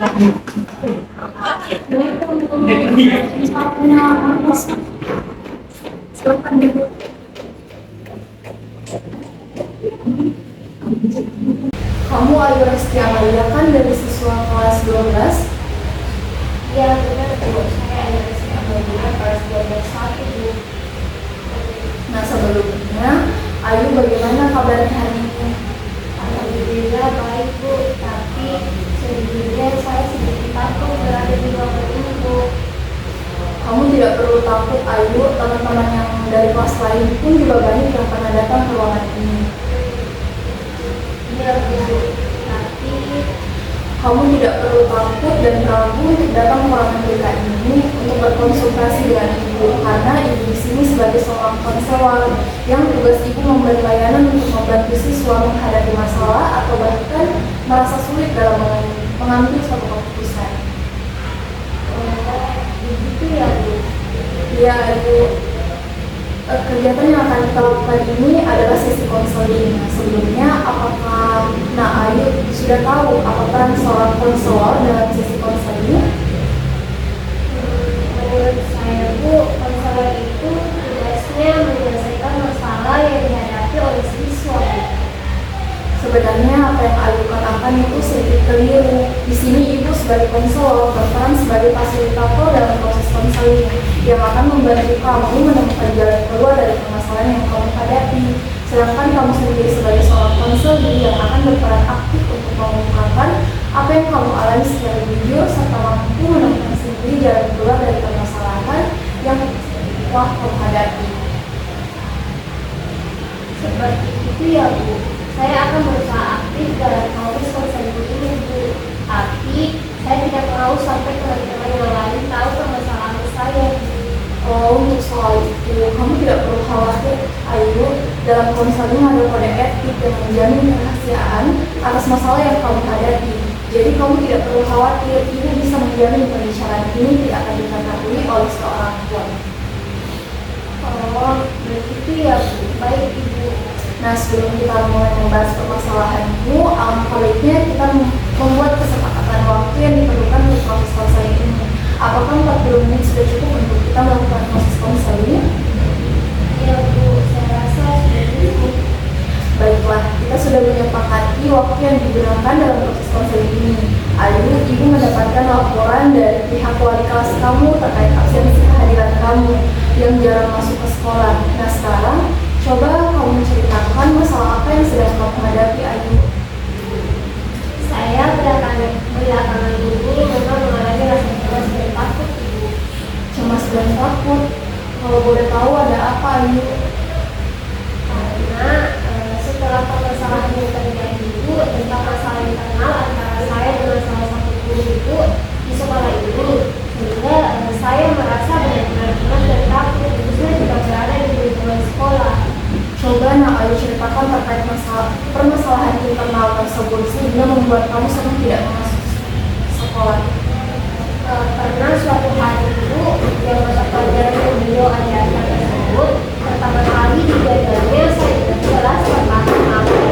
Kamu Ayu Resti Amalia kan dari siswa kelas 12? Iya benar Bu, saya Ayu Resti Amalia kelas 12 satu Bu. Nah sebelumnya, Ayu bagaimana kabarnya hari ini? Alhamdulillah baik Bu, tapi sejujurnya saya sedikit takut berada di ruangan ini Bu. Kamu tidak perlu takut Ayu, teman-teman yang dari kelas lain pun juga banyak yang pernah datang ke ruangan ini. Iya Bu, tapi Kamu tidak perlu takut dan ragu untuk datang ke ruangan BK ini untuk berkonsultasi dengan ibu, karena ibu di sini sebagai seorang konselor yang tugas ibu memberi layanan untuk membantu siswa menghadapi masalah atau bahkan merasa sulit dalam mengambil suatu keputusan. begitu ya Bu. Ya, Ibu. Kegiatan yang akan kita lakukan ini adalah sesi konseling. Sebelumnya, apakah Ayu sudah tahu apa peran seorang konselor dalam sesi konseling? Menurut saya Bu, konselor itu tugasnya menyelesaikan masalah yang dihadapi oleh siswa Bu. Sebenarnya apa yang Ayu katakan itu sedikit keliru. Di sini ibu sebagai konselor berperan sebagai fasilitator dalam proses konseling yang akan membantu kamu menemukan jalan keluar dari permasalahan yang kamu hadapi. Sedangkan kamu sendiri sebagai seorang konselor yang akan berperan aktif untuk mengungkapkan apa yang kamu alami secara jujur serta mampu menemukan sendiri jalan keluar dari permasalahan yang telah kamu hadapi. Seperti itu ya Bu. Saya akan berusaha aktif dalam proses konseling ini Bu. Tapi saya tidak mau sampai teman-teman yang lain tahu permasalahan saya Bu. Oh, untuk soal itu, kamu tidak perlu khawatir, Ayu. Dalam konseling ada kode etik yang menjamin kerahasiaan atas masalah yang kamu hadapi. Jadi kamu tidak perlu khawatir, ibu bisa menjamin pembicaraan ini tidak akan diketahui oleh seorang pun. Oh, begitu ya Bu. Baik Ibu. Nah, sebelum kita mulai membahas permasalahan itu, alangkah baiknya kita membuat kesepakatan waktu yang diperlukan untuk proses konseling ini. Apakah 40 menit sudah cukup untuk kita melakukan proses konseling? Ya Bu, saya rasa sudah cukup. Baiklah, kita sudah menyepakati waktu yang digunakan dalam proses konseling ini. Ayu, ibu mendapatkan laporan dari pihak wali kelas kamu terkait absensi kehadiran kamu yang jarang masuk ke sekolah. Nah sekarang, coba kamu ceritakan masalah apa yang sedang kamu hadapi, Ayu. Saya belakangan ini memang mengalami rasa cemas dan takut Ibu. Cemas dan takut. Kalau boleh tahu ada apa, Ayu? Karena setelah permasalahan yang terjadi itu tentang masalah internal antara saya dengan salah satu guru itu di sekolah ini, sehingga saya merasa benar-benar cemas dan takut khususnya jika berada di lingkungan sekolah. Coba Ayu ceritakan terkait permasalahan internal tersebut sehingga membuat kamu sering tidak masuk sekolah. Pernah suatu hari itu yang mata pelajaran yang beliau ajarkan tersebut pertama kali dijadinya saya tidak jelas tentang apa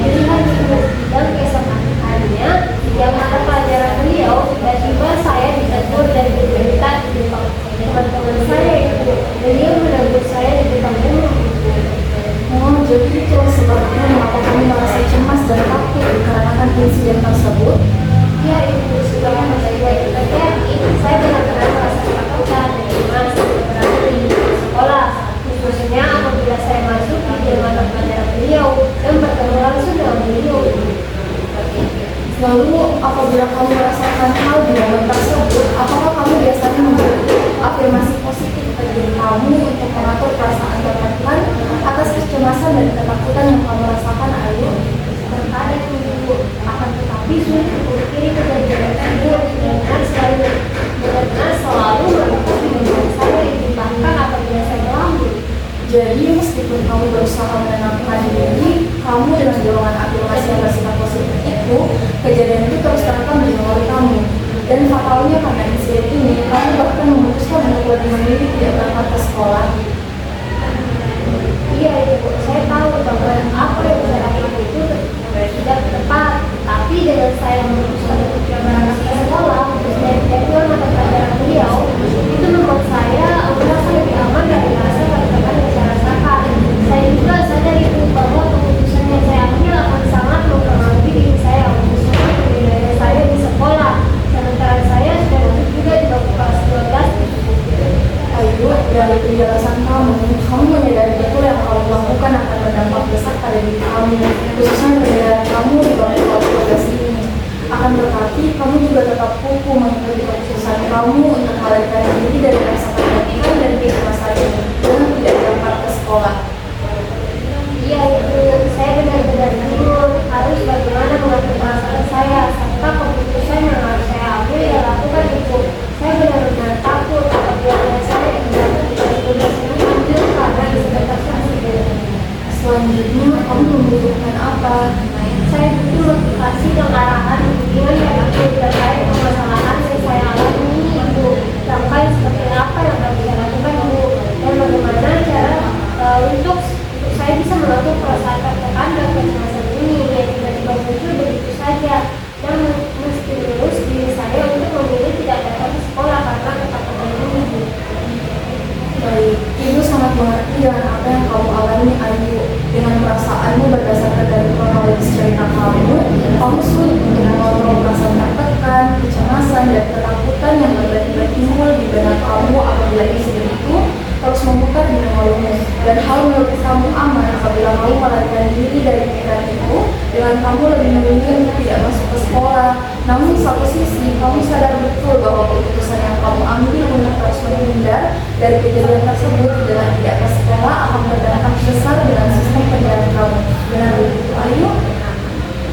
dilihat di bidang keesokan harinya yang mata pelajaran beliau tiba-tiba saya ditegur dan diberita di depan teman-teman saya itu. Beliau menegur saya di depan umum. Oh, jadi itu sebabnya mengapa kamu merasa cemas dan takut dikarenakan insiden tersebut? Ya Ibu, setelah kejadian itu terjadi, saya benar-benar merasa ketakutan dan cemas berada di sekolah, khususnya apabila saya masuk di dalam mata pelajaran beliau dan bertemu langsung dengan beliau. Lalu, apabila kamu merasakan hal di momen tersebut, apakah kamu biasanya memberi afirmasi positif ke diri kamu untuk mengatur perasaan tertekan atas kecemasan dan ketakutan yang kamu rasakan, Ayu? Terkadang Ibu, akan tetapi sulit memungkiri kejadian tersebut benar-benar selalu melakukan pikiran saya yang dibangkang apabila saya ngelamun. Jadi, meskipun kamu berusaha menenangkan diri, kamu dengan golongan afirmasi yang bersifat positif itu, kejadian itu terus terekam di memori kamu. Dan fatalnya karena insiden ini, kamu bahkan memutuskan untuk lebih memilih tidak berangkat ke sekolah. Iya Ibu, saya tahu bahwa apa yang saya lakukan itu tidak tepat. Tapi dengan saya memutuskan untuk tidak berangkat ke dari penjelasan kamu, kamu menyadari betul yang kamu lakukan akan berdampak besar pada diri kamu, khususnya perbedaan kamu di bawah tugas ini. Akan tetapi, kamu juga tetap kukuh mengikuti keputusan kamu untuk melarikan diri dari rasa kepentingan dan kehidupan saja dengan tidak berangkat ke sekolah. Iya Ibu, saya benar-benar bingung harus bagaimana mengatur perasaan saya serta keputusan yang harus saya ambil dan lakukan Ibu. Saya benar-benar takut apabila saya tidak dari tugas ini ambil karena ekspektasi Ibu. Selanjutnya, kamu membutuhkan apa? Saya butuh motivasi dan arahan bimbingan yang Ibu terkait permasalahan yang saya alami Ibu. Sampai seperti apa yang harus saya lakukan Ibu dan bagaimana cara untuk saya bisa mengatur perasaan tertekan dan kecemasan ini yang tiba-tiba muncul begitu saja dan mesti lulus diri saya untuk memilih tidak datang ke sekolah karena ketakutan ini. Baik, Ibu sangat mengerti dengan apa yang kamu alami, Ayu. Dengan perasaanmu berdasarkan dari kronologis cerita kamu sulit untuk mengontrol perasaan tertekan, kecemasan, dan ketakutan yang tiba-tiba timbul di benak kamu apabila insiden itu terus memutar di memorimu. Dan hal menurut kamu aman apabila kamu melarikan diri dari pikiran itu dengan kamu lebih memilih untuk tidak masuk ke sekolah. Namun di satu sisi, kamu sadar betul bahwa keputusan yang kamu ambil untuk terus menghindar dari kejadian tersebut dengan tidak ke sekolah akan berdampak besar dengan sistem pendidikan kamu. Benar begitu, Ayu?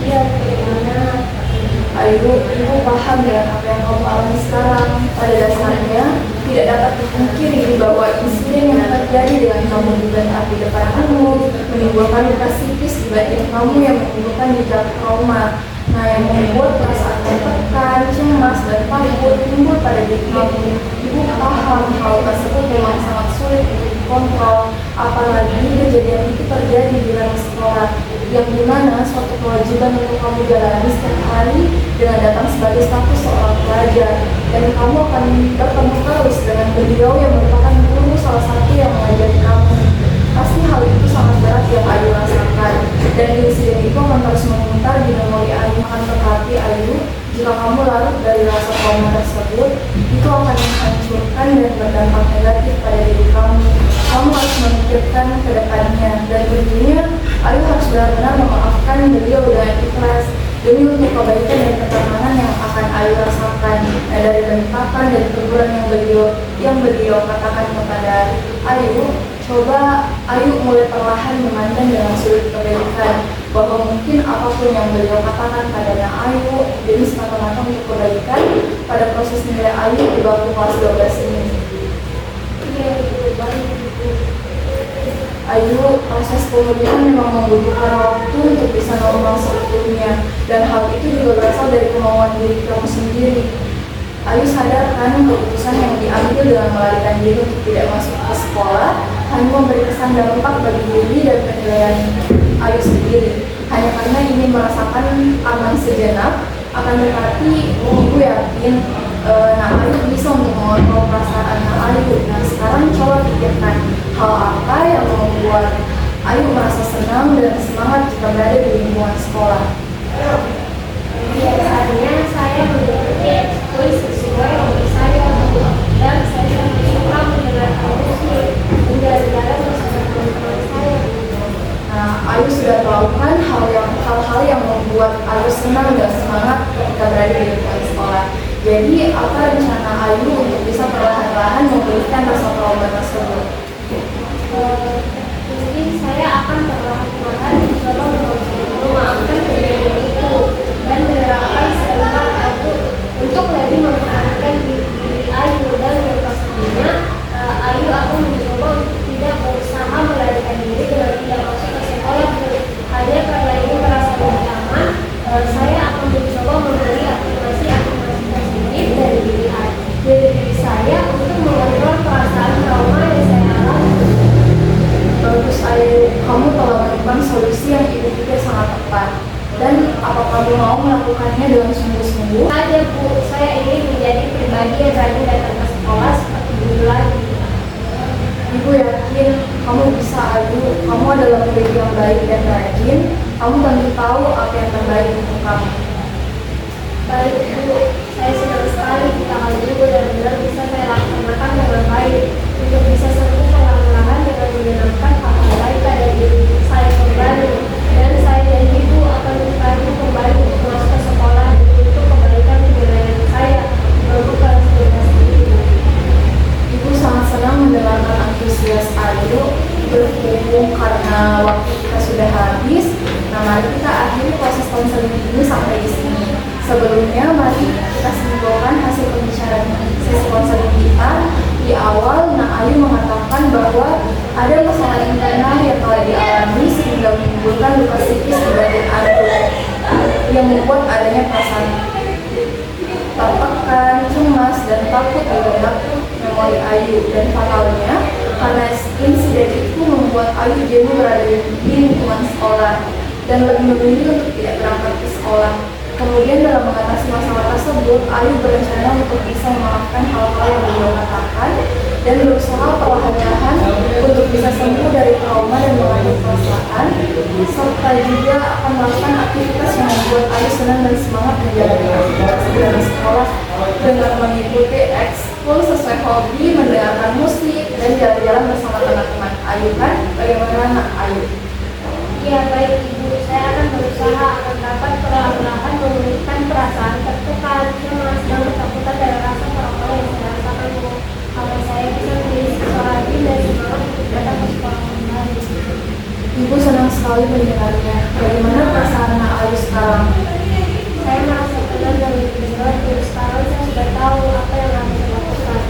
Iya, bagaimana? Ayu, Ibu paham dengan apa yang kamu alami sekarang. Pada dasarnya, tidak dapat dipungkiri bahwa insiden yang terjadi dengan kamu dibentak di depan umum menimbulkan luka psikis di batin kamu yang menimbulkan gejala trauma. Nah, yang membuat perasaan tertekan, cemas, dan takut timbul pada diri kamu. Ibu paham hal tersebut memang sangat sulit untuk dikontrol, apalagi kejadian itu terjadi di dalam sekolah, yang dimana suatu kewajiban untuk kamu jalani setiap hari dengan datang sebagai status seorang pelajar, dan kamu akan bertemu terus dengan beliau yang merupakan guru salah satu yang mengajari kamu. Pasti hal itu sangat berat yang Ayu rasakan, dan insiden itu akan terus memutar di memori Ayu. Akan tetapi Ayu, jika kamu larut dari rasa trauma tersebut, itu akan menghancurkan dan berdampak negatif pada diri kamu. Kamu harus memikirkan ke depannya, dan tentunya Ayu harus benar-benar memaafkan beliau dengan ikhlas demi untuk kebaikan dan ketenangan yang akan Ayu rasakan. Nah, dari bentakan dan teguran yang beliau katakan kepada Ayu, coba Ayu mulai perlahan memandang dengan sudut kebaikan bahwa mungkin apapun yang beliau katakan padanya Ayu demi semata-mata untuk kebaikan pada proses nilai Ayu di bangku kelas 12 ini. Iya, Ibu, baik Ibu. Ayu, proses pemulihan memang membutuhkan waktu untuk bisa normal seutuhnya, dan hal itu juga berasal dari kemauan diri kamu sendiri. Ayu sadar kan keputusan yang diambil dengan melarikan diri untuk tidak masuk ke sekolah hanya memberi kesan dampak bagi diri dan penilaian Ayu sendiri, hanya karena ingin merasakan aman sejenak. Akan tetapi Ibu yakin Ayu bisa untuk mengontrol perasaan Ayu. Nah, sekarang coba pikirkan hal apa yang membuat Ayu merasa senang dan semangat jika berada di lingkungan sekolah. Biasanya saya mengikuti tulis sesuai hobi saya dan saya sangat suka mendengarkan musik menjalan-jalan bersama teman-teman saya. Nah, Ayu sudah tahu kan hal-hal yang membuat Ayu senang dan semangat ketika berada di lingkungan sekolah. Jadi, apa rencana Ayu untuk bisa perlahan-lahan memulihkan rasa trauma tersebut? Mungkin saya akan perlahan-lahan mencoba memaafkan kejadian itu dan menerapkan semangat Ayu untuk lebih memperhatikan diri Ayu, dan yang pastinya Ayu akan mencoba untuk tidak berusaha melarikan diri dengan tidak masuk ke sekolah hanya karena ini merasa lebih aman. Saya akan mencoba memberi afirmasi positif dari diri saya untuk mengontrol perasaan trauma yang saya alami. Bagus Ayu, kamu telah menemukan solusi yang Ibu pikir sangat tepat. Dan apa kamu mau melakukannya dengan sungguh-sungguh? Saja Bu, saya ingin menjadi pribadi yang rajin datang ke sekolah seperti dulu lagi. Ibu yakin kamu bisa, Ayu. Kamu adalah murid yang baik dan rajin. Kamu tentu tahu apa yang terbaik untuk kamu. Baik Bu, saya senang sekali jika hal itu benar-benar bisa saya laksanakan dengan baik untuk bisa bahwa ada masalah internal yang telah dialami sehingga menimbulkan luka psikis di badan Ayu yang membuat adanya perasaan tertekan, cemas, dan takut di benak memori Ayu. Dan fatalnya, karena insiden itu membuat Ayu jenuh berada di lingkungan sekolah dan lebih memilih untuk tidak berangkat ke sekolah. Kemudian dalam mengatasi masalah tersebut, Ayu berencana untuk bisa memaafkan hal-hal yang beliau katakan dan berusaha perlahan-lahan untuk bisa sembuh dari trauma dan mengatur perasaan, serta juga akan melakukan aktivitas yang membuat Ayu senang dan semangat menjalani aktivitas di sekolah dengan mengikuti ekskul sesuai hobi, mendengarkan musik, dan jalan-jalan bersama teman-teman. Ayu kan? Bagaimana Ayu? Ya baik Ibu, saya akan berusaha agar dapat perlahan-lahan memulihkan perasaan tertekan, cemas, dan ketakutan dari rasa trauma yang saya rasakan Bu, agar saya bisa menjadi siswa rajin dan semangat untuk datang ke sekolah kembali. Ibu senang sekali mendengarnya. Bagaimana perasaan Ayu sekarang? Saya merasa tenang dan lebih lega, dan sekarang saya sudah tahu apa yang harus saya lakukan.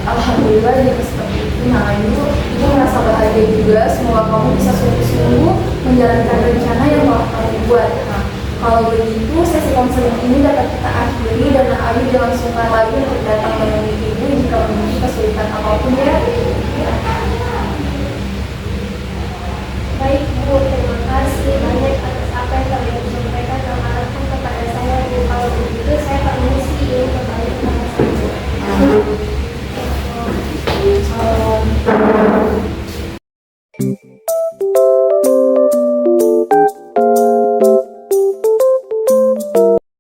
Alhamdulillah jika seperti itu. Nah Ayu, ibu merasa bahagia juga. Semoga kamu bisa sungguh-sungguh menjalankan rencana yang telah kamu buat. Nah, kalau begitu sesi konseling ini dapat kita akhiri dan Ayu jangan sungkan lagi untuk datang menemui ibu jika memiliki kesulitan apapun ya. Baik Bu, terima kasih banyak atas apa yang telah Ibu sampaikan dan arahkan kepada saya Bu. Kalau